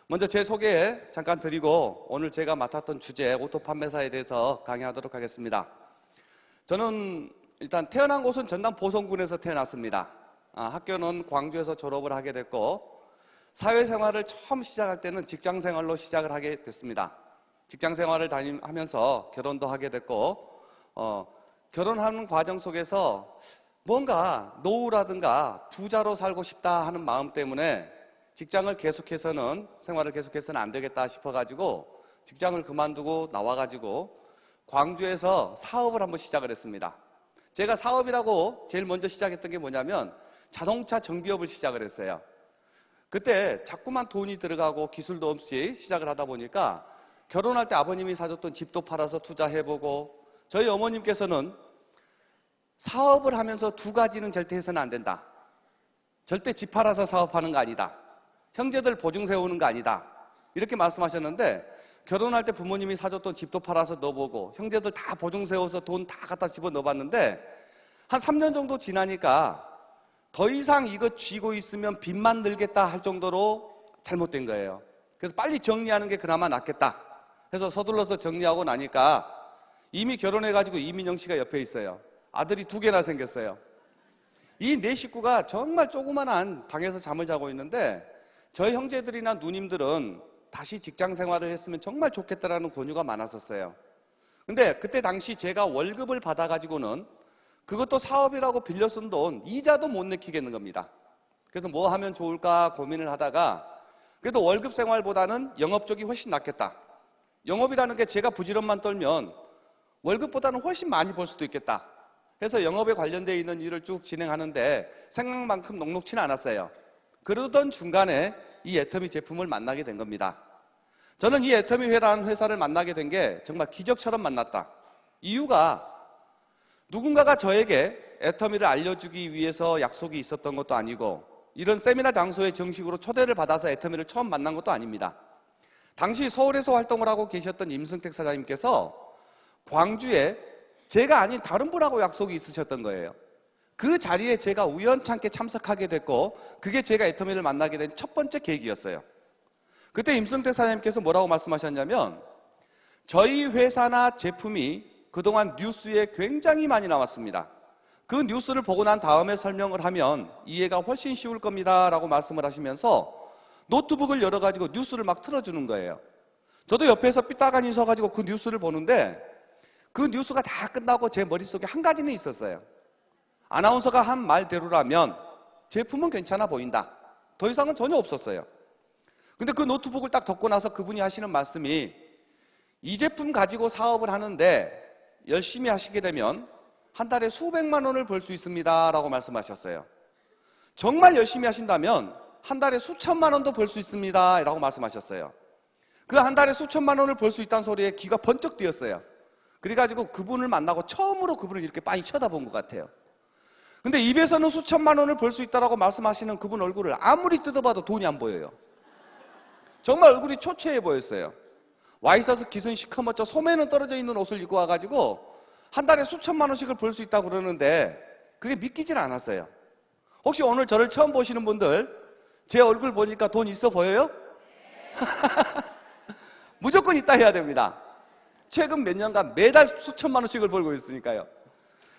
먼저 제 소개 잠깐 드리고 오늘 제가 맡았던 주제 오토 판매사에 대해서 강의하도록 하겠습니다. 저는 일단 태어난 곳은 전남 보성군에서 태어났습니다. 학교는 광주에서 졸업을 하게 됐고 사회생활을 처음 시작할 때는 직장생활로 시작을 하게 됐습니다. 직장생활을 하면서 결혼도 하게 됐고 결혼하는 과정 속에서 뭔가 노후라든가 부자로 살고 싶다 하는 마음 때문에 직장을 계속해서는 생활을 계속해서는 안 되겠다 싶어가지고 직장을 그만두고 나와가지고 광주에서 사업을 한번 시작을 했습니다. 제가 사업이라고 제일 먼저 시작했던 게 뭐냐면 자동차 정비업을 시작을 했어요. 그때 자꾸만 돈이 들어가고 기술도 없이 시작을 하다 보니까 결혼할 때 아버님이 사줬던 집도 팔아서 투자해보고 저희 어머님께서는 사업을 하면서 두 가지는 절대 해서는 안 된다. 절대 집 팔아서 사업하는 거 아니다. 형제들 보증 세우는 거 아니다. 이렇게 말씀하셨는데 결혼할 때 부모님이 사줬던 집도 팔아서 넣어보고 형제들 다 보증 세워서 돈 다 갖다 집어넣어봤는데 한 3년 정도 지나니까 더 이상 이거 쥐고 있으면 빚만 늘겠다 할 정도로 잘못된 거예요. 그래서 빨리 정리하는 게 그나마 낫겠다 해서 서둘러서 정리하고 나니까 이미 결혼해가지고 이민영 씨가 옆에 있어요. 아들이 2개나 생겼어요. 이 네 식구가 정말 조그만한 방에서 잠을 자고 있는데 저희 형제들이나 누님들은 다시 직장 생활을 했으면 정말 좋겠다라는 권유가 많았었어요. 근데 그때 당시 제가 월급을 받아가지고는 그것도 사업이라고 빌려 쓴 돈 이자도 못 내키겠는 겁니다. 그래서 뭐 하면 좋을까 고민을 하다가 그래도 월급 생활보다는 영업 쪽이 훨씬 낫겠다. 영업이라는 게 제가 부지런만 떨면 월급보다는 훨씬 많이 벌 수도 있겠다 해서 영업에 관련되어 있는 일을 쭉 진행하는데 생각만큼 녹록치는 않았어요. 그러던 중간에 이 애터미 제품을 만나게 된 겁니다. 저는 이 애터미회라는 회사를 만나게 된 게 정말 기적처럼 만났다. 이유가 누군가가 저에게 애터미를 알려주기 위해서 약속이 있었던 것도 아니고 이런 세미나 장소에 정식으로 초대를 받아서 애터미를 처음 만난 것도 아닙니다. 당시 서울에서 활동을 하고 계셨던 임승택 사장님께서 광주에 제가 아닌 다른 분하고 약속이 있으셨던 거예요. 그 자리에 제가 우연찮게 참석하게 됐고 그게 제가 애터미를 만나게 된 첫 번째 계기였어요. 그때 임승택 사장님께서 뭐라고 말씀하셨냐면 저희 회사나 제품이 그동안 뉴스에 굉장히 많이 나왔습니다. 그 뉴스를 보고 난 다음에 설명을 하면 이해가 훨씬 쉬울 겁니다 라고 말씀을 하시면서 노트북을 열어가지고 뉴스를 막 틀어주는 거예요. 저도 옆에서 삐딱하니 서가지고 그 뉴스를 보는데 그 뉴스가 다 끝나고 제 머릿속에 한 가지는 있었어요. 아나운서가 한 말대로라면 제품은 괜찮아 보인다. 더 이상은 전혀 없었어요. 근데 그 노트북을 딱 덮고 나서 그분이 하시는 말씀이 이 제품 가지고 사업을 하는데 열심히 하시게 되면 한 달에 수백만 원을 벌 수 있습니다 라고 말씀하셨어요. 정말 열심히 하신다면 한 달에 수천만 원도 벌 수 있습니다 라고 말씀하셨어요. 그 한 달에 수천만 원을 벌 수 있다는 소리에 귀가 번쩍 뜨였어요. 그래가지고 그분을 만나고 처음으로 그분을 이렇게 빤히 쳐다본 것 같아요. 근데 입에서는 수천만 원을 벌 수 있다고 말씀하시는 그분 얼굴을 아무리 뜯어봐도 돈이 안 보여요. 정말 얼굴이 초췌해 보였어요. 와 있어서 기승 시커멓죠. 소매는 떨어져 있는 옷을 입고 와가지고 한 달에 수천만 원씩을 벌 수 있다고 그러는데 그게 믿기질 않았어요. 혹시 오늘 저를 처음 보시는 분들 제 얼굴 보니까 돈 있어 보여요? 무조건 있다 해야 됩니다. 최근 몇 년간 매달 수천만 원씩을 벌고 있으니까요.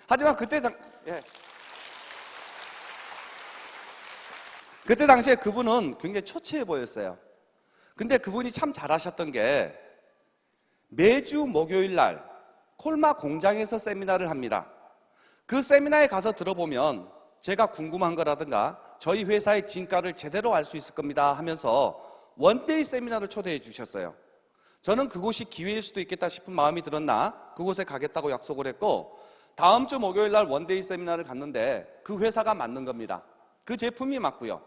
하지만 그때 당시에 그분은 굉장히 초췌해 보였어요. 근데 그분이 참 잘하셨던 게 매주 목요일 날 콜마 공장에서 세미나를 합니다. 그 세미나에 가서 들어보면 제가 궁금한 거라든가 저희 회사의 진가를 제대로 알 수 있을 겁니다 하면서 원데이 세미나를 초대해 주셨어요. 저는 그곳이 기회일 수도 있겠다 싶은 마음이 들었나 그곳에 가겠다고 약속을 했고 다음 주 목요일 날 원데이 세미나를 갔는데 그 회사가 맞는 겁니다. 그 제품이 맞고요.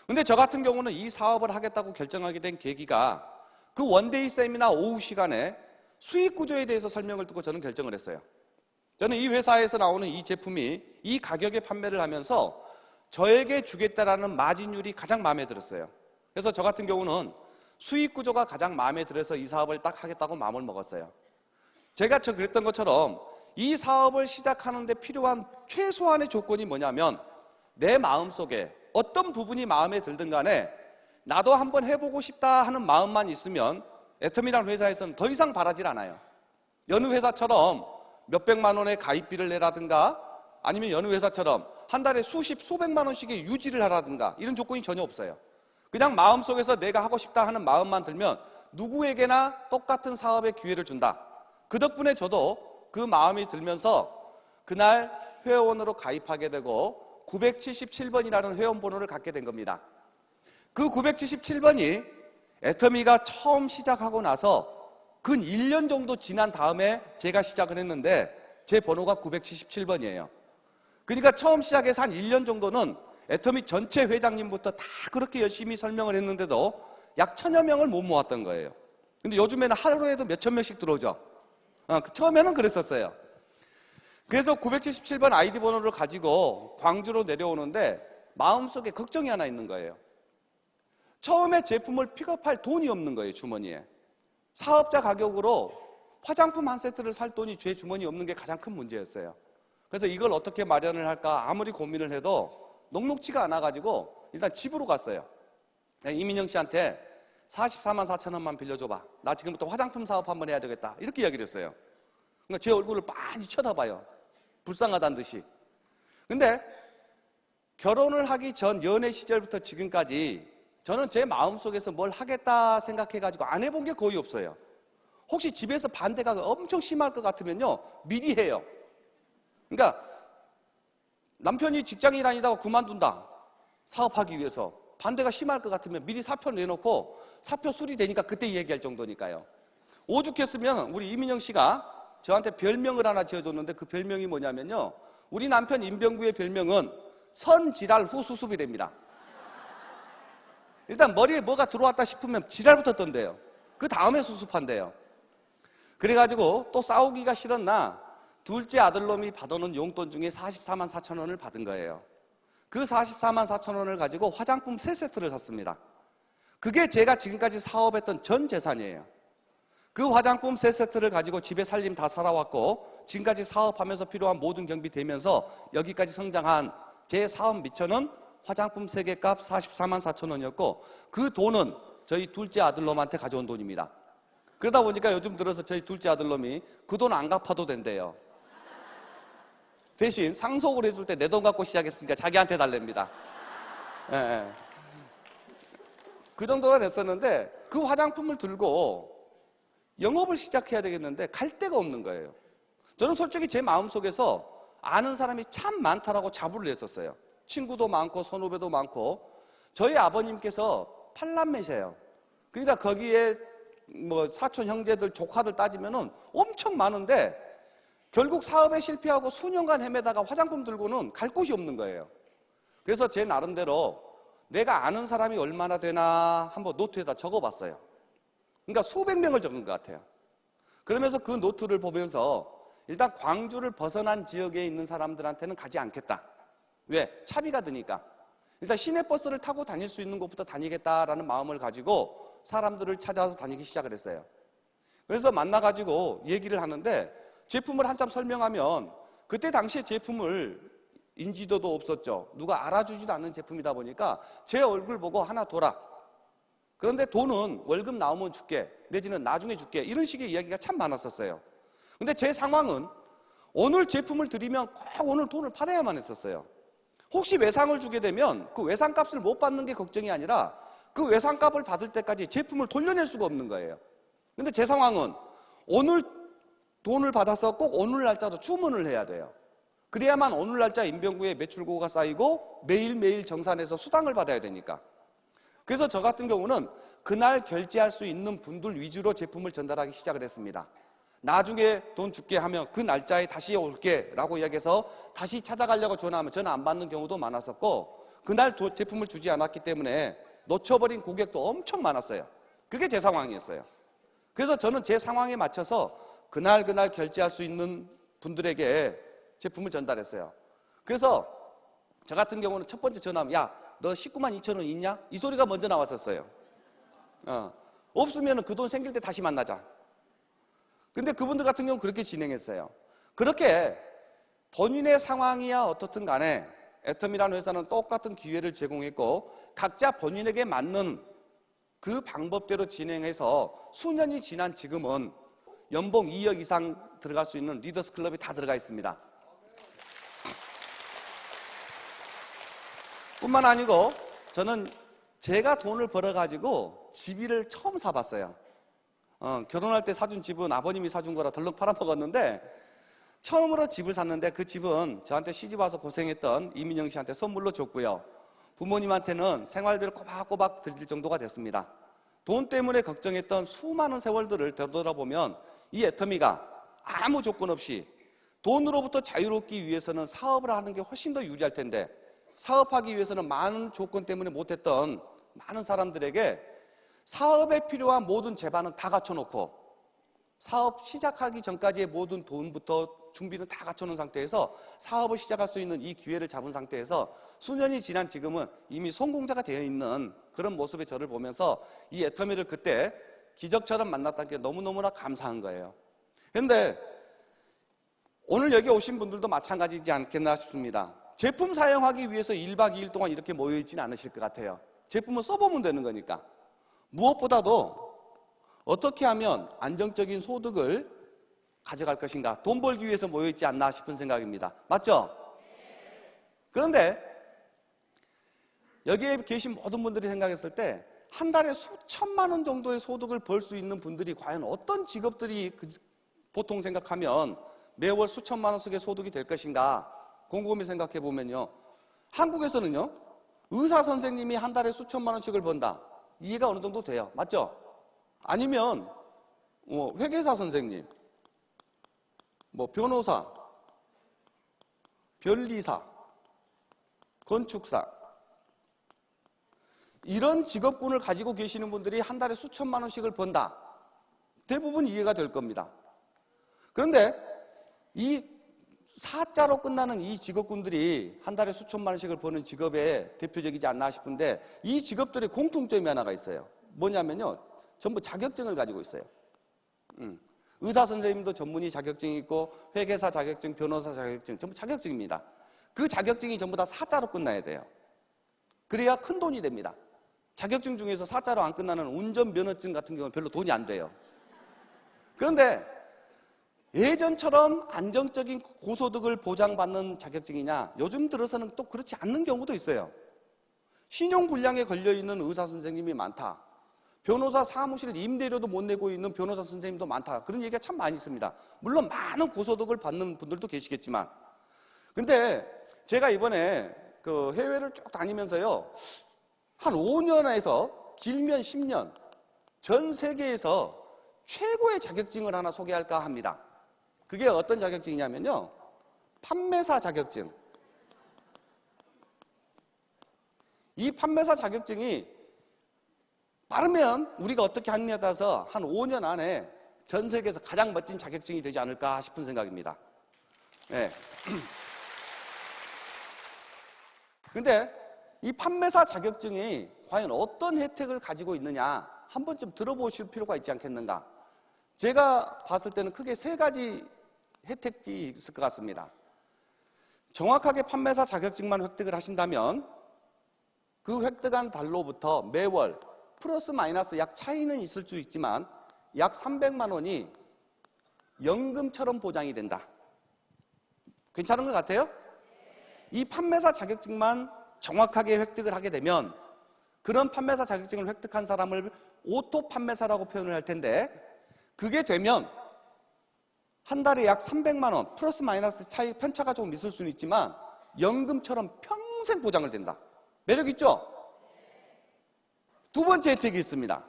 근데 저 같은 경우는 이 사업을 하겠다고 결정하게 된 계기가 그 원데이 세미나 오후 시간에 수익 구조에 대해서 설명을 듣고 저는 결정을 했어요. 저는 이 회사에서 나오는 이 제품이 이 가격에 판매를 하면서 저에게 주겠다라는 마진율이 가장 마음에 들었어요. 그래서 저 같은 경우는 수익 구조가 가장 마음에 들어서 이 사업을 딱 하겠다고 마음을 먹었어요. 제가 그랬던 것처럼 이 사업을 시작하는 데 필요한 최소한의 조건이 뭐냐면 내 마음속에 어떤 부분이 마음에 들든 간에 나도 한번 해보고 싶다 하는 마음만 있으면 애텀이라는 회사에서는 더 이상 바라질 않아요. 여느 회사처럼 몇백만 원의 가입비를 내라든가 아니면 여느 회사처럼 한 달에 수십, 수백만 원씩의 유지를 하라든가 이런 조건이 전혀 없어요. 그냥 마음속에서 내가 하고 싶다 하는 마음만 들면 누구에게나 똑같은 사업의 기회를 준다. 그 덕분에 저도 그 마음이 들면서 그날 회원으로 가입하게 되고 977번이라는 회원번호를 갖게 된 겁니다. 그 977번이 애터미가 처음 시작하고 나서 근 1년 정도 지난 다음에 제가 시작을 했는데 제 번호가 977번이에요. 그러니까 처음 시작해서 한 1년 정도는 애터미 전체 회장님부터 다 그렇게 열심히 설명을 했는데도 약 1000여 명을 못 모았던 거예요. 근데 요즘에는 하루에도 몇천 명씩 들어오죠. 처음에는 그랬었어요. 그래서 977번 아이디 번호를 가지고 광주로 내려오는데 마음속에 걱정이 하나 있는 거예요. 처음에 제품을 픽업할 돈이 없는 거예요, 주머니에. 사업자 가격으로 화장품 한 세트를 살 돈이 제 주머니에 없는 게 가장 큰 문제였어요. 그래서 이걸 어떻게 마련을 할까 아무리 고민을 해도 녹록지가 않아가지고 일단 집으로 갔어요. 이민영 씨한테 44만 4천 원만 빌려줘봐. 나 지금부터 화장품 사업 한번 해야 되겠다. 이렇게 이야기를 했어요. 그러니까 제 얼굴을 빤히 쳐다봐요. 불쌍하다는 듯이. 근데 결혼을 하기 전 연애 시절부터 지금까지 저는 제 마음속에서 뭘 하겠다 생각해가지고 안 해본 게 거의 없어요. 혹시 집에서 반대가 엄청 심할 것 같으면요 미리 해요. 그러니까 남편이 직장에 다니다가 그만둔다 사업하기 위해서 반대가 심할 것 같으면 미리 사표 내놓고 사표 수리되니까 그때 얘기할 정도니까요. 오죽했으면 우리 이민영 씨가 저한테 별명을 하나 지어줬는데 그 별명이 뭐냐면요, 우리 남편 임병구의 별명은 선지랄 후 수습이랍니다. 일단 머리에 뭐가 들어왔다 싶으면 지랄부터 떤대요. 그 다음에 수습한대요. 그래가지고 또 싸우기가 싫었나 둘째 아들놈이 받아놓은 용돈 중에 44만 4천 원을 받은 거예요. 그 44만 4천 원을 가지고 화장품 3세트를 샀습니다. 그게 제가 지금까지 사업했던 전 재산이에요. 그 화장품 3세트를 가지고 집에 살림 다 살아왔고 지금까지 사업하면서 필요한 모든 경비 되면서 여기까지 성장한 제 사업 미천은 화장품 3개 값 44만 4천 원이었고 그 돈은 저희 둘째 아들놈한테 가져온 돈입니다. 그러다 보니까 요즘 들어서 저희 둘째 아들놈이 그 돈 안 갚아도 된대요. 대신 상속을 해줄 때 내 돈 갖고 시작했으니까 자기한테 달랍니다. 예. 그 정도가 됐었는데 그 화장품을 들고 영업을 시작해야 되겠는데 갈 데가 없는 거예요. 저는 솔직히 제 마음속에서 아는 사람이 참 많다라고 자부를 했었어요. 친구도 많고 선후배도 많고. 저희 아버님께서 8남매세요. 그러니까 거기에 뭐 사촌 형제들 조카들 따지면은 엄청 많은데 결국 사업에 실패하고 수년간 헤매다가 화장품 들고는 갈 곳이 없는 거예요. 그래서 제 나름대로 내가 아는 사람이 얼마나 되나 한번 노트에다 적어봤어요. 그러니까 수백 명을 적은 것 같아요. 그러면서 그 노트를 보면서 일단 광주를 벗어난 지역에 있는 사람들한테는 가지 않겠다. 왜? 차비가 드니까. 일단 시내버스를 타고 다닐 수 있는 곳부터 다니겠다라는 마음을 가지고 사람들을 찾아서 다니기 시작을 했어요. 그래서 만나가지고 얘기를 하는데 제품을 한참 설명하면 그때 당시에 제품을 인지도도 없었죠. 누가 알아주지도 않는 제품이다 보니까 제 얼굴 보고 하나 줘라. 그런데 돈은 월급 나오면 줄게, 내지는 나중에 줄게, 이런 식의 이야기가 참 많았었어요. 근데 제 상황은 오늘 제품을 드리면 꼭 오늘 돈을 받아야만 했었어요. 혹시 외상을 주게 되면 그 외상값을 못 받는 게 걱정이 아니라 그 외상값을 받을 때까지 제품을 돌려낼 수가 없는 거예요. 근데 제 상황은 오늘 돈을 받아서 꼭 오늘 날짜로 주문을 해야 돼요. 그래야만 오늘 날짜 임병구의 매출고가 쌓이고 매일매일 정산해서 수당을 받아야 되니까. 그래서 저 같은 경우는 그날 결제할 수 있는 분들 위주로 제품을 전달하기 시작을 했습니다. 나중에 돈 줄게 하면 그 날짜에 다시 올게 라고 이야기해서 다시 찾아가려고 전화하면 전화 안 받는 경우도 많았었고 그날 제품을 주지 않았기 때문에 놓쳐버린 고객도 엄청 많았어요. 그게 제 상황이었어요. 그래서 저는 제 상황에 맞춰서 그날 결제할 수 있는 분들에게 제품을 전달했어요. 그래서 저 같은 경우는 첫 번째 전화하면 야, 너 19만 2천 원 있냐? 이 소리가 먼저 나왔었어요. 없으면 그 돈 생길 때 다시 만나자. 근데 그분들 같은 경우는 그렇게 진행했어요. 그렇게 본인의 상황이야 어떻든 간에 애텀이라는 회사는 똑같은 기회를 제공했고 각자 본인에게 맞는 그 방법대로 진행해서 수년이 지난 지금은 연봉 2억 이상 들어갈 수 있는 리더스 클럽이 다 들어가 있습니다. 뿐만 아니고 저는 제가 돈을 벌어가지고 집을 처음 사봤어요. 결혼할 때 사준 집은 아버님이 사준 거라 덜렁 팔아먹었는데 처음으로 집을 샀는데 그 집은 저한테 시집 와서 고생했던 이민영 씨한테 선물로 줬고요. 부모님한테는 생활비를 꼬박꼬박 드릴 정도가 됐습니다. 돈 때문에 걱정했던 수많은 세월들을 되돌아보면 이 애터미가 아무 조건 없이 돈으로부터 자유롭기 위해서는 사업을 하는 게 훨씬 더 유리할 텐데 사업하기 위해서는 많은 조건 때문에 못했던 많은 사람들에게 사업에 필요한 모든 제반은 다 갖춰놓고 사업 시작하기 전까지의 모든 돈부터 준비는 다 갖춰놓은 상태에서 사업을 시작할 수 있는 이 기회를 잡은 상태에서 수년이 지난 지금은 이미 성공자가 되어 있는 그런 모습의 저를 보면서 이 애터미를 그때 기적처럼 만났다는 게 너무너무나 감사한 거예요. 그런데 오늘 여기 오신 분들도 마찬가지지 않겠나 싶습니다. 제품 사용하기 위해서 1박 2일 동안 이렇게 모여있지는 않으실 것 같아요. 제품은 써보면 되는 거니까. 무엇보다도 어떻게 하면 안정적인 소득을 가져갈 것인가, 돈 벌기 위해서 모여있지 않나 싶은 생각입니다. 맞죠? 그런데 여기에 계신 모든 분들이 생각했을 때 한 달에 수천만 원 정도의 소득을 벌 수 있는 분들이 과연 어떤 직업들이 보통 생각하면 매월 수천만 원씩의 소득이 될 것인가 곰곰이 생각해 보면요, 한국에서는요 의사 선생님이 한 달에 수천만 원씩을 번다, 이해가 어느 정도 돼요. 맞죠? 아니면 회계사 선생님, 변호사, 변리사, 건축사, 이런 직업군을 가지고 계시는 분들이 한 달에 수천만 원씩을 번다, 대부분 이해가 될 겁니다. 그런데 이 사자로 끝나는 이 직업군들이 한 달에 수천만 원씩을 버는 직업에 대표적이지 않나 싶은데 이 직업들의 공통점이 하나가 있어요. 뭐냐면요, 전부 자격증을 가지고 있어요. 의사 선생님도 전문의 자격증이 있고 회계사 자격증, 변호사 자격증, 전부 자격증입니다. 그 자격증이 전부 다 사자로 끝나야 돼요. 그래야 큰 돈이 됩니다. 자격증 중에서 사자로 안 끝나는 운전면허증 같은 경우는 별로 돈이 안 돼요. 그런데 예전처럼 안정적인 고소득을 보장받는 자격증이냐, 요즘 들어서는 또 그렇지 않는 경우도 있어요. 신용불량에 걸려있는 의사 선생님이 많다, 변호사 사무실 임대료도 못 내고 있는 변호사 선생님도 많다, 그런 얘기가 참 많이 있습니다. 물론 많은 고소득을 받는 분들도 계시겠지만, 근데 제가 이번에 해외를 쭉 다니면서요, 한 5년에서 길면 10년 전 세계에서 최고의 자격증을 하나 소개할까 합니다. 그게 어떤 자격증이냐면요, 판매사 자격증. 이 판매사 자격증이 빠르면 우리가 어떻게 하느냐에 따라서 한 5년 안에 전 세계에서 가장 멋진 자격증이 되지 않을까 싶은 생각입니다. 네. 근데 이 판매사 자격증이 과연 어떤 혜택을 가지고 있느냐 한 번쯤 들어보실 필요가 있지 않겠는가. 제가 봤을 때는 크게 3가지 혜택이 있을 것 같습니다. 정확하게 판매사 자격증만 획득을 하신다면 그 획득한 달로부터 매월 플러스 마이너스 약 차이는 있을 수 있지만 약 300만 원이 연금처럼 보장이 된다. 괜찮은 것 같아요? 이 판매사 자격증만 정확하게 획득을 하게 되면 그런 판매사 자격증을 획득한 사람을 오토 판매사라고 표현을 할 텐데, 그게 되면 한 달에 약 300만 원 플러스 마이너스 차이 편차가 조금 있을 수는 있지만 연금처럼 평생 보장을 된다. 매력 있죠? 2번째 혜택이 있습니다.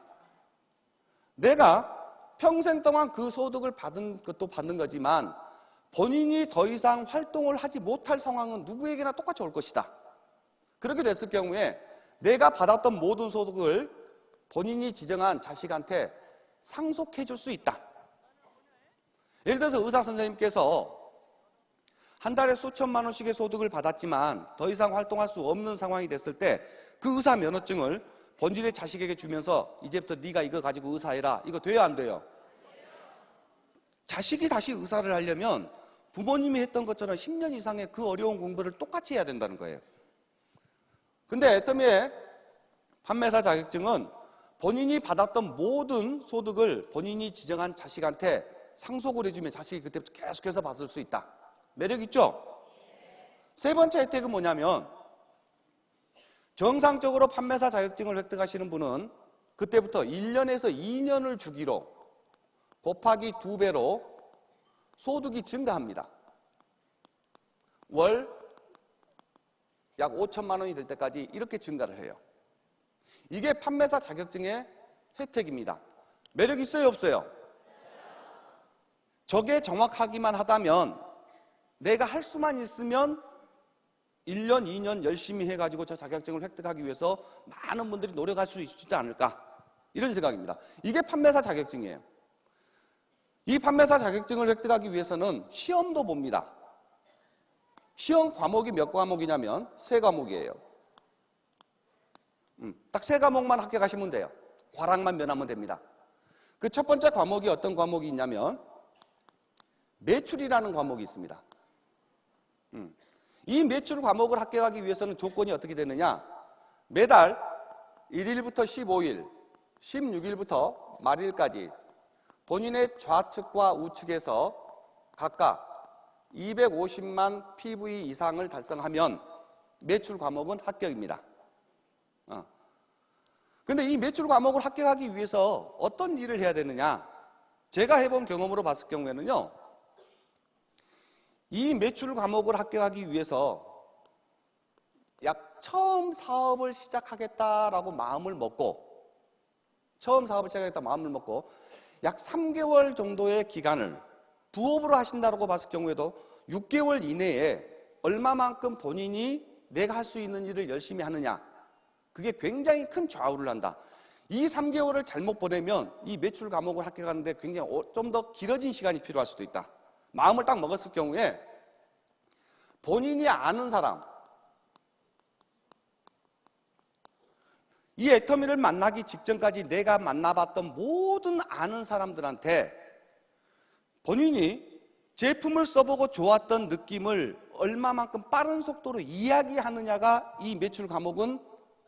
내가 평생 동안 그 소득을 받은 것도 받는 거지만 본인이 더 이상 활동을 하지 못할 상황은 누구에게나 똑같이 올 것이다. 그렇게 됐을 경우에 내가 받았던 모든 소득을 본인이 지정한 자식한테 상속해 줄 수 있다. 예를 들어서 의사 선생님께서 한 달에 수천만 원씩의 소득을 받았지만 더 이상 활동할 수 없는 상황이 됐을 때 그 의사 면허증을 본인의 자식에게 주면서 이제부터 네가 이거 가지고 의사해라, 이거 돼요 안 돼요? 자식이 다시 의사를 하려면 부모님이 했던 것처럼 10년 이상의 그 어려운 공부를 똑같이 해야 된다는 거예요. 근데 애터미의 판매사 자격증은 본인이 받았던 모든 소득을 본인이 지정한 자식한테 상속을 해주면 자식이 그때부터 계속해서 받을 수 있다. 매력 있죠? 세 번째 혜택은 뭐냐면 정상적으로 판매사 자격증을 획득하시는 분은 그때부터 1년에서 2년을 주기로 곱하기 2배로 소득이 증가합니다. 월 약 5천만 원이 될 때까지 이렇게 증가를 해요. 이게 판매사 자격증의 혜택입니다. 매력 있어요, 없어요? 저게 정확하기만 하다면 내가 할 수만 있으면 1년, 2년 열심히 해가지고 저 자격증을 획득하기 위해서 많은 분들이 노력할 수 있지 않을까, 이런 생각입니다. 이게 판매사 자격증이에요. 이 판매사 자격증을 획득하기 위해서는 시험도 봅니다. 시험 과목이 몇 과목이냐면 3과목이에요. 딱 3과목만 합격하시면 돼요. 과락만 면하면 됩니다. 그 첫 번째 과목이 어떤 과목이 있냐면 매출이라는 과목이 있습니다. 이 매출 과목을 합격하기 위해서는 조건이 어떻게 되느냐, 매달 1일부터 15일, 16일부터 말일까지 본인의 좌측과 우측에서 각각 250만 PV 이상을 달성하면 매출 과목은 합격입니다. 근데 이 매출 과목을 합격하기 위해서 어떤 일을 해야 되느냐, 제가 해본 경험으로 봤을 경우에는요, 이 매출 과목을 합격하기 위해서 약 처음 사업을 시작하겠다라고 마음을 먹고 약 3개월 정도의 기간을 부업으로 하신다고 봤을 경우에도 6개월 이내에 얼마만큼 본인이 내가 할 수 있는 일을 열심히 하느냐, 그게 굉장히 큰 좌우를 한다. 이 3개월을 잘못 보내면 이 매출 과목을 합격하는데 굉장히 좀 더 길어진 시간이 필요할 수도 있다. 마음을 딱 먹었을 경우에 본인이 아는 사람, 이 애터미를 만나기 직전까지 내가 만나봤던 모든 아는 사람들한테 본인이 제품을 써보고 좋았던 느낌을 얼마만큼 빠른 속도로 이야기하느냐가 이 매출 과목은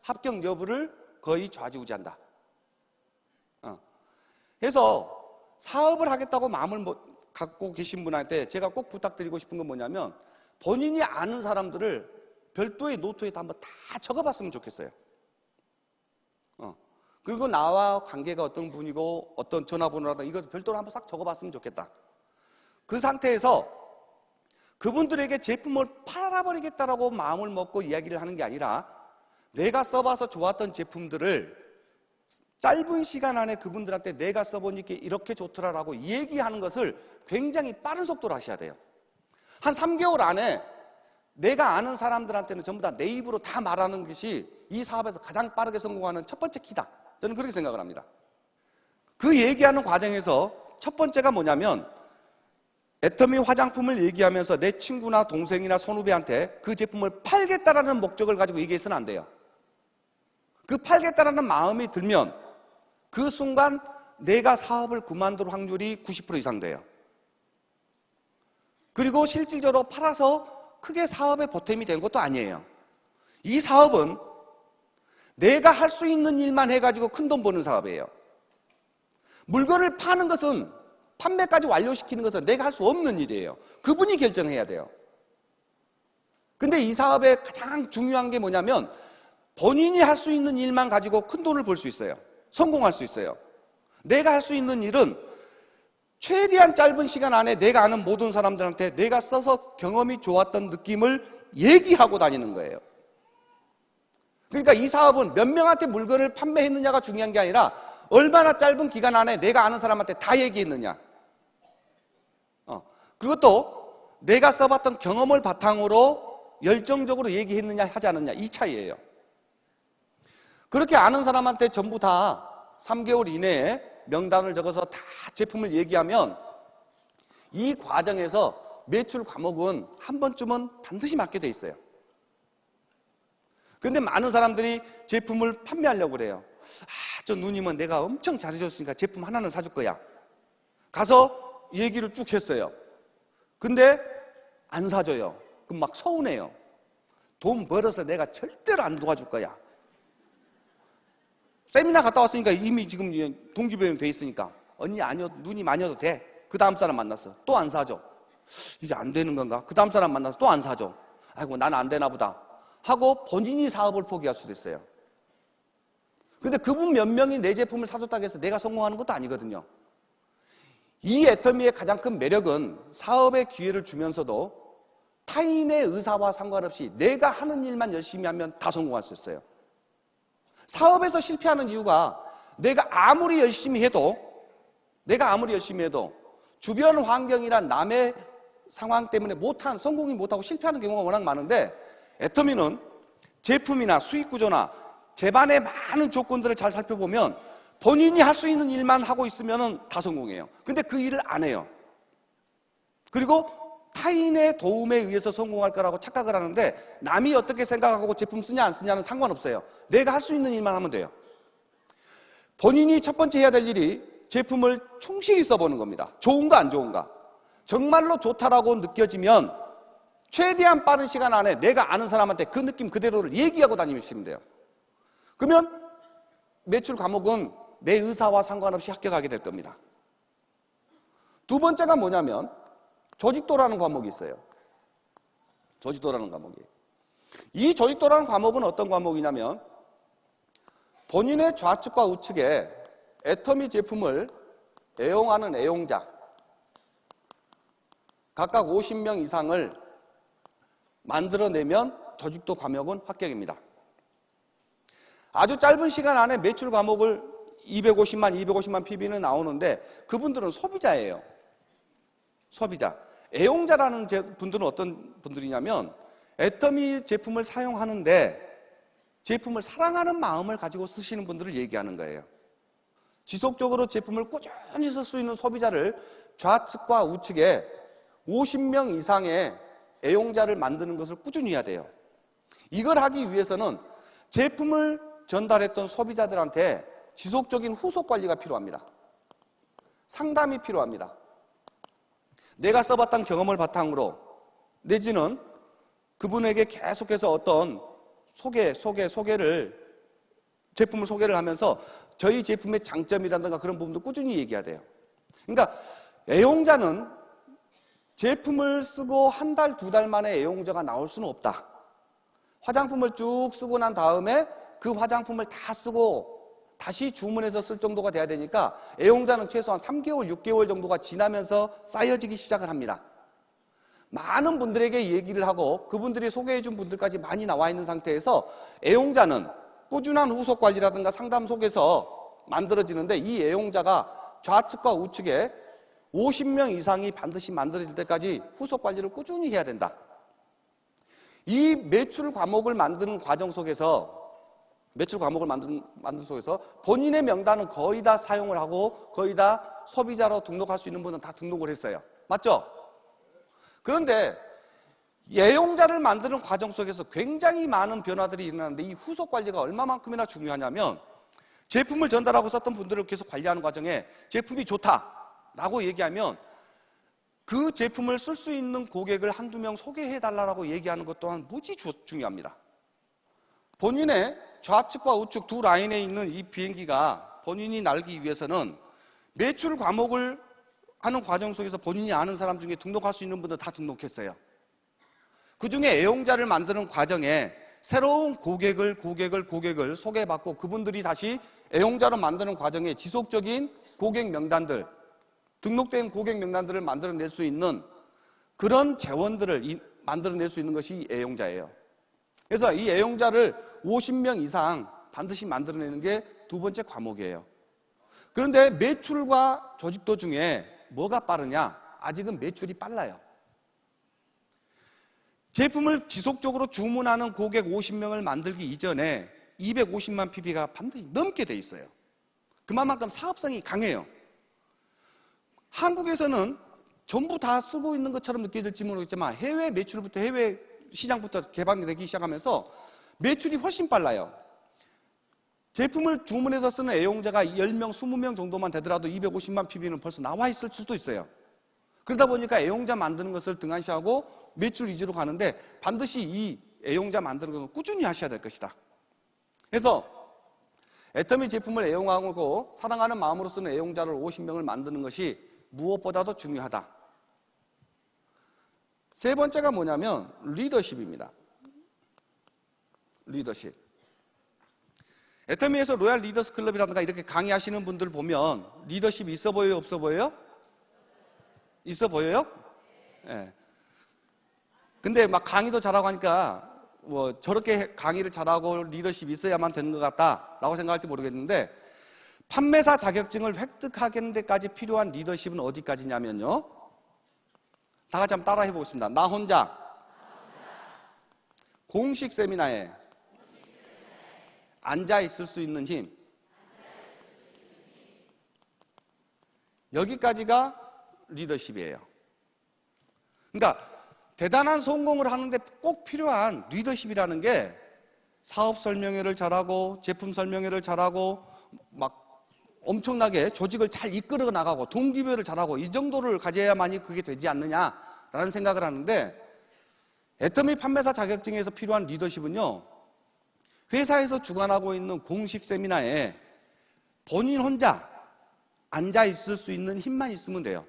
합격 여부를 거의 좌지우지한다. 그래서 사업을 하겠다고 마음을 갖고 계신 분한테 제가 꼭 부탁드리고 싶은 건 뭐냐면 본인이 아는 사람들을 별도의 노트에다 한번 다 적어봤으면 좋겠어요. 그리고 나와 관계가 어떤 분이고 어떤 전화번호라든가 이것을 별도로 한번 싹 적어봤으면 좋겠다. 그 상태에서 그분들에게 제품을 팔아버리겠다라고 마음을 먹고 이야기를 하는 게 아니라 내가 써봐서 좋았던 제품들을 짧은 시간 안에 그분들한테 내가 써보니까 이렇게 좋더라라고 얘기하는 것을 굉장히 빠른 속도로 하셔야 돼요. 한 3개월 안에 내가 아는 사람들한테는 전부 다 내 입으로 다 말하는 것이 이 사업에서 가장 빠르게 성공하는 첫 번째 키다. 저는 그렇게 생각을 합니다. 그 얘기하는 과정에서 첫 번째가 뭐냐면 애터미 화장품을 얘기하면서 내 친구나 동생이나 선후배한테 그 제품을 팔겠다라는 목적을 가지고 얘기해서는 안 돼요. 그 팔겠다라는 마음이 들면 그 순간 내가 사업을 그만둘 확률이 90% 이상 돼요. 그리고 실질적으로 팔아서 크게 사업에 보탬이 된 것도 아니에요. 이 사업은 내가 할 수 있는 일만 해가지고 큰돈 버는 사업이에요. 물건을 파는 것은, 판매까지 완료시키는 것은 내가 할 수 없는 일이에요. 그분이 결정해야 돼요. 근데 이 사업의 가장 중요한 게 뭐냐면 본인이 할 수 있는 일만 가지고 큰 돈을 벌 수 있어요. 성공할 수 있어요. 내가 할 수 있는 일은 최대한 짧은 시간 안에 내가 아는 모든 사람들한테 내가 써서 경험이 좋았던 느낌을 얘기하고 다니는 거예요. 그러니까 이 사업은 몇 명한테 물건을 판매했느냐가 중요한 게 아니라 얼마나 짧은 기간 안에 내가 아는 사람한테 다 얘기했느냐. 그것도 내가 써봤던 경험을 바탕으로 열정적으로 얘기했느냐 하지 않느냐, 이 차이예요. 그렇게 아는 사람한테 전부 다 3개월 이내에 명단을 적어서 다 제품을 얘기하면 이 과정에서 매출 과목은 한 번쯤은 반드시 맞게 돼 있어요. 그런데 많은 사람들이 제품을 판매하려고 그래요. 저 누님은 내가 엄청 잘해줬으니까 제품 하나는 사줄 거야. 가서 얘기를 쭉 했어요. 근데 안 사줘요. 그럼 막 서운해요. 돈 벌어서 내가 절대로 안 도와줄 거야. 세미나 갔다 왔으니까 이미 지금 동기부여 돼 있으니까 언니 아니어도 눈이 많이 와도 돼. 그 다음 사람 만났어. 또 안 사줘. 이게 안 되는 건가? 그 다음 사람 만나서 또 안 사줘. 아이고 나는 안 되나 보다 하고 본인이 사업을 포기할 수도 있어요. 근데 그분 몇 명이 내 제품을 사줬다고 해서 내가 성공하는 것도 아니거든요. 이 애터미의 가장 큰 매력은 사업의 기회를 주면서도 타인의 의사와 상관없이 내가 하는 일만 열심히 하면 다 성공할 수 있어요. 사업에서 실패하는 이유가 내가 아무리 열심히 해도 주변 환경이란 남의 상황 때문에 성공이 못하고 실패하는 경우가 워낙 많은데, 애터미는 제품이나 수익 구조나 제반의 많은 조건들을 잘 살펴보면 본인이 할 수 있는 일만 하고 있으면 다 성공해요. 근데 그 일을 안 해요. 그리고 타인의 도움에 의해서 성공할 거라고 착각을 하는데, 남이 어떻게 생각하고 제품 쓰냐 안 쓰냐는 상관없어요. 내가 할 수 있는 일만 하면 돼요. 본인이 첫 번째 해야 될 일이 제품을 충실히 써보는 겁니다. 좋은가 안 좋은가. 정말로 좋다라고 느껴지면 최대한 빠른 시간 안에 내가 아는 사람한테 그 느낌 그대로를 얘기하고 다니시면 돼요. 그러면 매출 과목은 내 의사와 상관없이 합격하게 될 겁니다. 두 번째가 뭐냐면 조직도라는 과목이 있어요. 조직도라는 과목이. 이 조직도라는 과목은 어떤 과목이냐면 본인의 좌측과 우측에 애터미 제품을 애용하는 애용자 각각 50명 이상을 만들어내면 조직도 과목은 합격입니다. 아주 짧은 시간 안에 매출 과목을 250만 PB는 나오는데 그분들은 소비자예요. 소비자. 애용자라는 분들은 어떤 분들이냐면 애터미 제품을 사용하는데 제품을 사랑하는 마음을 가지고 쓰시는 분들을 얘기하는 거예요. 지속적으로 제품을 꾸준히 쓸 수 있는 소비자를 좌측과 우측에 50명 이상의 애용자를 만드는 것을 꾸준히 해야 돼요. 이걸 하기 위해서는 제품을 전달했던 소비자들한테 지속적인 후속 관리가 필요합니다. 상담이 필요합니다. 내가 써봤던 경험을 바탕으로 내지는 그분에게 계속해서 어떤 제품을 소개를 하면서 저희 제품의 장점이라든가 그런 부분도 꾸준히 얘기해야 돼요. 그러니까 애용자는 제품을 쓰고 한 달, 두 달 만에 애용자가 나올 수는 없다. 화장품을 쭉 쓰고 난 다음에 그 화장품을 다 쓰고 다시 주문해서 쓸 정도가 돼야 되니까 애용자는 최소한 3개월, 6개월 정도가 지나면서 쌓여지기 시작을 합니다. 많은 분들에게 얘기를 하고 그분들이 소개해준 분들까지 많이 나와 있는 상태에서 애용자는 꾸준한 후속 관리라든가 상담 속에서 만들어지는데 이 애용자가 좌측과 우측에 50명 이상이 반드시 만들어질 때까지 후속 관리를 꾸준히 해야 된다. 이 매출 과목을 만드는 과정 속에서 본인의 명단은 거의 다 사용을 하고 거의 다 소비자로 등록할 수 있는 분은 다 등록을 했어요. 맞죠? 그런데 애용자를 만드는 과정 속에서 굉장히 많은 변화들이 일어나는데 이 후속 관리가 얼마만큼이나 중요하냐면 제품을 전달하고 썼던 분들을 계속 관리하는 과정에 제품이 좋다라고 얘기하면 그 제품을 쓸 수 있는 고객을 한두 명 소개해달라고 얘기하는 것 또한 무지 중요합니다. 본인의 좌측과 우측 두 라인에 있는 이 비행기가 본인이 날기 위해서는 매출 과목을 하는 과정 속에서 본인이 아는 사람 중에 등록할 수 있는 분들 다 등록했어요. 그 중에 애용자를 만드는 과정에 새로운 고객을 소개받고 그분들이 다시 애용자로 만드는 과정에 지속적인 고객 명단들, 등록된 고객 명단들을 만들어낼 수 있는 그런 재원들을 만들어낼 수 있는 것이 애용자예요. 그래서 이 애용자를 50명 이상 반드시 만들어내는 게 두 번째 과목이에요. 그런데 매출과 조직도 중에 뭐가 빠르냐? 아직은 매출이 빨라요. 제품을 지속적으로 주문하는 고객 50명을 만들기 이전에 250만 PB가 반드시 넘게 돼 있어요. 그만큼 사업성이 강해요. 한국에서는 전부 다 쓰고 있는 것처럼 느껴질지 모르겠지만 해외 매출부터 해외 시장부터 개방되기 시작하면서 매출이 훨씬 빨라요. 제품을 주문해서 쓰는 애용자가 10명, 20명 정도만 되더라도 250만 PB는 벌써 나와 있을 수도 있어요. 그러다 보니까 애용자 만드는 것을 등한시하고 매출 위주로 가는데 반드시 이 애용자 만드는 것은 꾸준히 하셔야 될 것이다. 그래서 애터미 제품을 애용하고 사랑하는 마음으로 쓰는 애용자를 50명을 만드는 것이 무엇보다도 중요하다. 세 번째가 뭐냐면 리더십입니다. 리더십. 애터미에서 로얄 리더스 클럽이라든가 이렇게 강의하시는 분들 보면 리더십이 있어 보여요? 없어 보여요? 있어 보여요? 네. 근데 막 강의도 잘하고 하니까 뭐 저렇게 강의를 잘하고 리더십이 있어야만 되는 것 같다라고 생각할지 모르겠는데 판매사 자격증을 획득하는 데까지 필요한 리더십은 어디까지냐면요. 다 같이 한번 따라 해보겠습니다. 나 혼자 공식 세미나에 앉아 있을 수 있는 힘. 여기까지가 리더십이에요. 그러니까 대단한 성공을 하는데 꼭 필요한 리더십이라는 게 사업 설명회를 잘하고 제품 설명회를 잘하고 막 엄청나게 조직을 잘 이끌어 나가고 동기부여를 잘하고 이 정도를 가져야만이 그게 되지 않느냐라는 생각을 하는데 애터미 판매사 자격증에서 필요한 리더십은요. 회사에서 주관하고 있는 공식 세미나에 본인 혼자 앉아 있을 수 있는 힘만 있으면 돼요.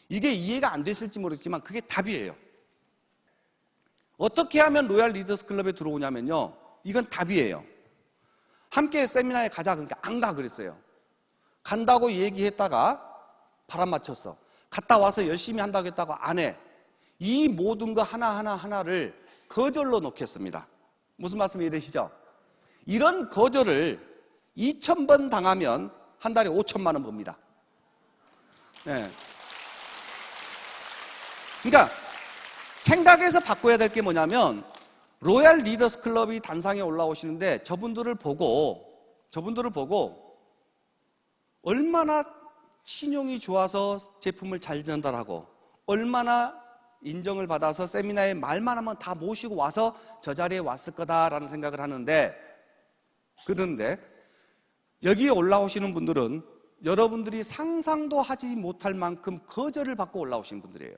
이게 이해가 안 됐을지 모르겠지만 그게 답이에요. 어떻게 하면 로얄 리더스 클럽에 들어오냐면요. 이건 답이에요. 함께 세미나에 가자 그러니까 안 가 그랬어요. 간다고 얘기했다가 바람 맞췄어. 갔다 와서 열심히 한다고 했다고 안 해. 이 모든 거 하나를 거절로 놓겠습니다. 무슨 말씀이 이러시죠? 이런 거절을 2,000번 당하면 한 달에 5천만 원 법니다. 네. 그러니까 생각에서 바꿔야 될 게 뭐냐면 로얄 리더스 클럽이 단상에 올라오시는데 저분들을 보고 얼마나 신용이 좋아서 제품을 잘 전달하고 얼마나 인정을 받아서 세미나에 말만 하면 다 모시고 와서 저 자리에 왔을 거다라는 생각을 하는데 그런데 여기에 올라오시는 분들은 여러분들이 상상도 하지 못할 만큼 거절을 받고 올라오신 분들이에요.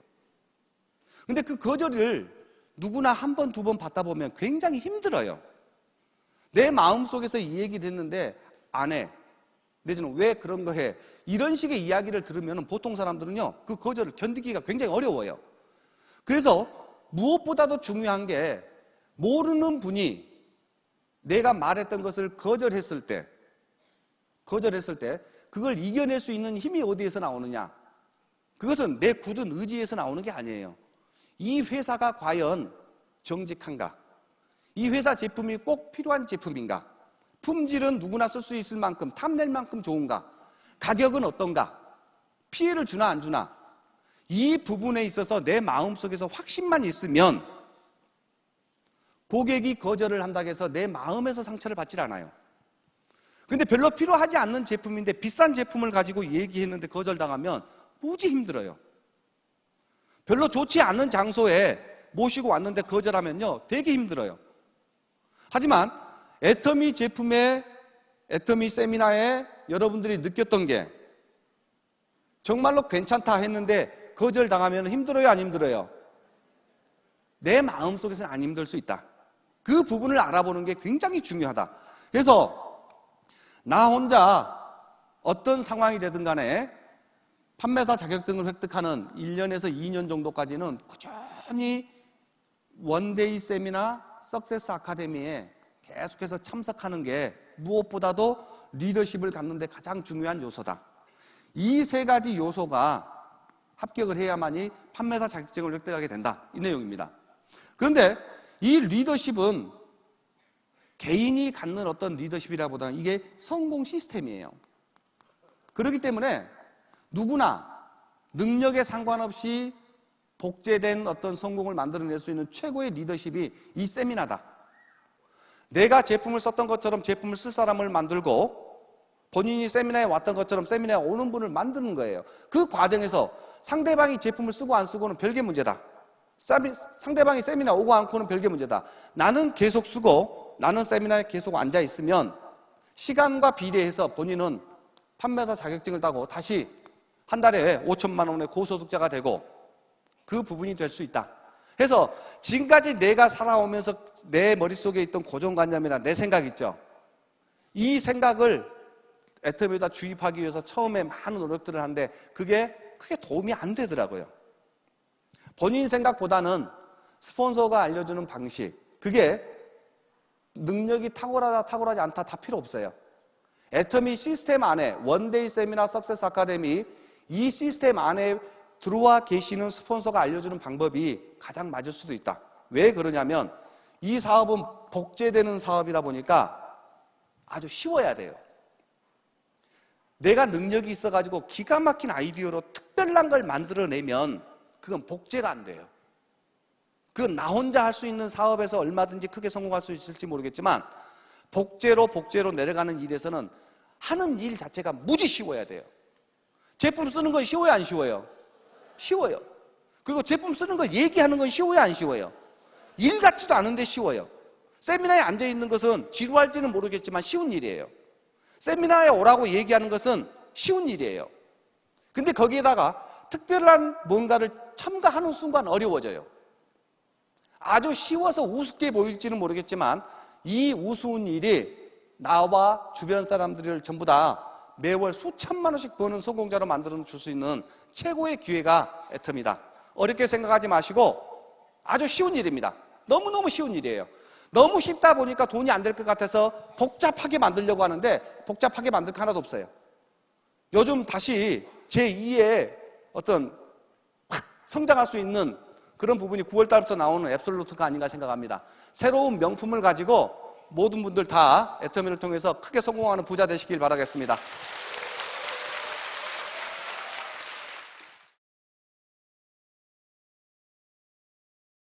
근데 그 거절을 누구나 한 번, 두 번 받다 보면 굉장히 힘들어요. 내 마음속에서 이 얘기를 했는데 안 해. 내지는 왜 그런 거 해. 이런 식의 이야기를 들으면 보통 사람들은요. 그 거절을 견디기가 굉장히 어려워요. 그래서 무엇보다도 중요한 게 모르는 분이 내가 말했던 것을 거절했을 때 그걸 이겨낼 수 있는 힘이 어디에서 나오느냐. 그것은 내 굳은 의지에서 나오는 게 아니에요. 이 회사가 과연 정직한가? 이 회사 제품이 꼭 필요한 제품인가? 품질은 누구나 쓸 수 있을 만큼 탐낼 만큼 좋은가? 가격은 어떤가? 피해를 주나 안 주나? 이 부분에 있어서 내 마음속에서 확신만 있으면 고객이 거절을 한다고 해서 내 마음에서 상처를 받질 않아요. 근데 별로 필요하지 않는 제품인데 비싼 제품을 가지고 얘기했는데 거절당하면 무지 힘들어요. 별로 좋지 않은 장소에 모시고 왔는데 거절하면요 되게 힘들어요. 하지만 애터미 제품의 애터미 세미나에 여러분들이 느꼈던 게 정말로 괜찮다 했는데 거절당하면 힘들어요 안 힘들어요? 내 마음속에서는 안 힘들 수 있다. 그 부분을 알아보는 게 굉장히 중요하다. 그래서 나 혼자 어떤 상황이 되든 간에 판매사 자격증을 획득하는 1년에서 2년 정도까지는 꾸준히 원데이 세미나 석세스 아카데미에 계속해서 참석하는 게 무엇보다도 리더십을 갖는 데 가장 중요한 요소다. 이 세 가지 요소가 합격을 해야만이 판매사 자격증을 획득하게 된다. 이 내용입니다. 그런데 이 리더십은 개인이 갖는 어떤 리더십이라보다는 이게 성공 시스템이에요. 그렇기 때문에 누구나 능력에 상관없이 복제된 어떤 성공을 만들어낼 수 있는 최고의 리더십이 이 세미나다. 내가 제품을 썼던 것처럼 제품을 쓸 사람을 만들고 본인이 세미나에 왔던 것처럼 세미나에 오는 분을 만드는 거예요. 그 과정에서 상대방이 제품을 쓰고 안 쓰고는 별개 문제다. 상대방이 세미나 오고 않고는 별개 문제다. 나는 계속 쓰고 나는 세미나에 계속 앉아 있으면 시간과 비례해서 본인은 판매사 자격증을 따고 다시 한 달에 5천만 원의 고소득자가 되고 그 부분이 될 수 있다. 해서 지금까지 내가 살아오면서 내 머릿속에 있던 고정관념이나 내 생각 있죠. 이 생각을 애터미에다 주입하기 위해서 처음에 많은 노력들을 하는데 그게 크게 도움이 안 되더라고요. 본인 생각보다는 스폰서가 알려주는 방식, 그게 능력이 탁월하다 탁월하지 않다 다 필요 없어요. 애터미 시스템 안에 원데이 세미나 석세스 아카데미 이 시스템 안에 들어와 계시는 스폰서가 알려주는 방법이 가장 맞을 수도 있다. 왜 그러냐면 이 사업은 복제되는 사업이다 보니까 아주 쉬워야 돼요. 내가 능력이 있어가지고 기가 막힌 아이디어로 특별한 걸 만들어내면 그건 복제가 안 돼요. 그건 나 혼자 할 수 있는 사업에서 얼마든지 크게 성공할 수 있을지 모르겠지만 복제로 내려가는 일에서는 하는 일 자체가 무지 쉬워야 돼요. 제품 쓰는 건 쉬워요, 안 쉬워요? 쉬워요. 그리고 제품 쓰는 걸 얘기하는 건 쉬워요, 안 쉬워요? 일 같지도 않은데 쉬워요. 세미나에 앉아있는 것은 지루할지는 모르겠지만 쉬운 일이에요. 세미나에 오라고 얘기하는 것은 쉬운 일이에요. 근데 거기에다가 특별한 뭔가를 첨가하는 순간 어려워져요. 아주 쉬워서 우습게 보일지는 모르겠지만 이 우스운 일이 나와 주변 사람들을 전부 다 매월 수천만 원씩 버는 성공자로 만들어 줄 수 있는 최고의 기회가 애터미다. 어렵게 생각하지 마시고 아주 쉬운 일입니다. 너무너무 쉬운 일이에요. 너무 쉽다 보니까 돈이 안 될 것 같아서 복잡하게 만들려고 하는데 복잡하게 만들 거 하나도 없어요. 요즘 다시 제2의 어떤 확 성장할 수 있는 그런 부분이 9월 달부터 나오는 앱솔루트가 아닌가 생각합니다. 새로운 명품을 가지고 모든 분들 다 애터미를 통해서 크게 성공하는 부자 되시길 바라겠습니다.